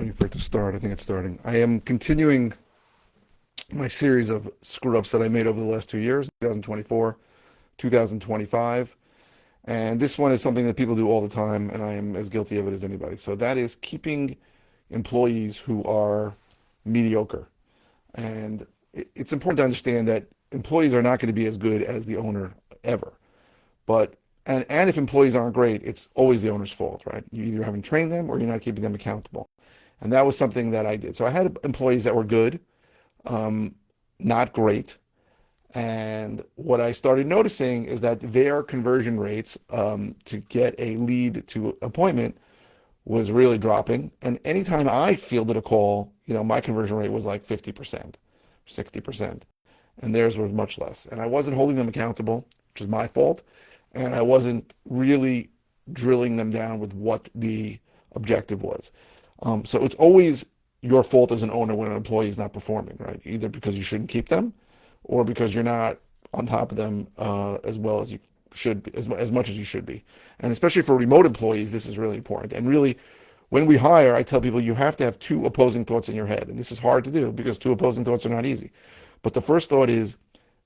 waiting for it to start. I think it's starting. I am continuing my series of screw ups that I made over the last 2 years, 2024, 2025. And this one is something that people do all the time, and I am as guilty of it as anybody. So that is keeping employees who are mediocre. And it's important to understand that employees are not going to be as good as the owner ever. But and if employees aren't great, it's always the owner's fault, right? You either haven't trained them or you're not keeping them accountable. And that was something that I did. So I had employees that were good, um, not great. And what I started noticing is that their conversion rates to get a lead to appointment was really dropping. And anytime I fielded a call, my conversion rate was like 50%, 60%, and theirs was much less. And I wasn't holding them accountable, which is my fault. And I wasn't really drilling them down with what the objective was. So it's always your fault as an owner when an employee is not performing, right? Either because you shouldn't keep them or because you're not on top of them as well as you should be, as much as you should be. And especially for remote employees, this is really important. And really, when we hire, I tell people you have to have two opposing thoughts in your head. And this is hard to do because two opposing thoughts are not easy. But the first thought is,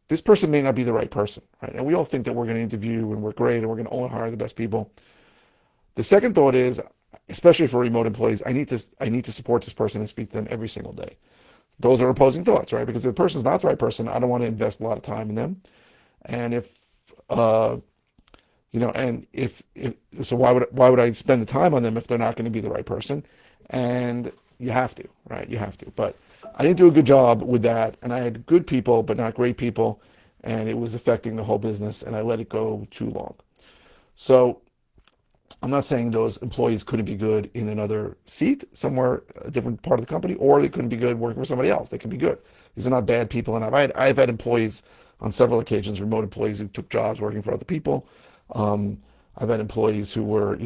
this person may not be the right person, right? And we all think that we're going to interview and we're great and we're going to only hire the best people. The second thought is, especially for remote employees, I need to support this person and speak to them every single day. Those are opposing thoughts, right? Because if the person's not the right person, I don't want to invest a lot of time in them. And so why would I spend the time on them if they're not going to be the right person? And you have to, right? You have to. But I didn't do a good job with that, and I had good people, but not great people, and it was affecting the whole business, and I let it go too long. So I'm not saying those employees couldn't be good in another seat somewhere, a different part of the company, or they couldn't be good working for somebody else. They could be good. These are not bad people, and I've had employees on several occasions, remote employees who took jobs working for other people. I've had employees who were,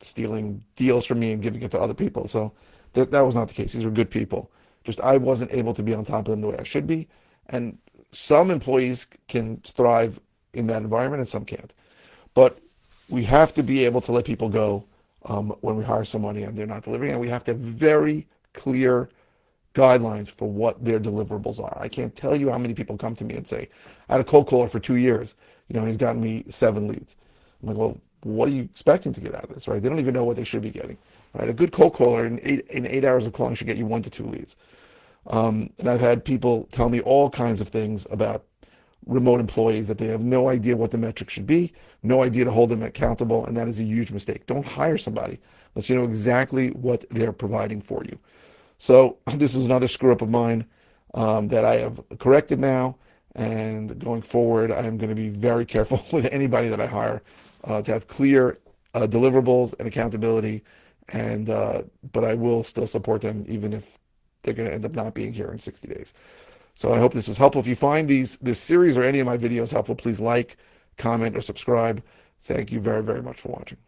stealing deals from me and giving it to other people. So that was not the case. These were good people. Just I wasn't able to be on top of them the way I should be. And some employees can thrive in that environment and some can't. But we have to be able to let people go when we hire somebody and they're not delivering. And we have to have very clear guidelines for what their deliverables are. I can't tell you how many people come to me and say, I had a cold caller for 2 years, and he's gotten me 7 leads. I'm like, well, what are you expecting to get out of this, right? They don't even know what they should be getting, right? A good cold caller in 8 hours of calling should get you 1 to 2 leads. And I've had people tell me all kinds of things about remote employees that they have no idea what the metric should be, no idea to hold them accountable, and that is a huge mistake. Don't hire somebody unless you know exactly what they're providing for you. So this is another screw up of mine that I have corrected now, and going forward, I am going to be very careful with anybody that I hire to have clear deliverables and accountability, and but I will still support them even if they're going to end up not being here in 60 days. So I hope this was helpful. If you find this series or any of my videos helpful, please like, comment, or subscribe. Thank you very, very much for watching.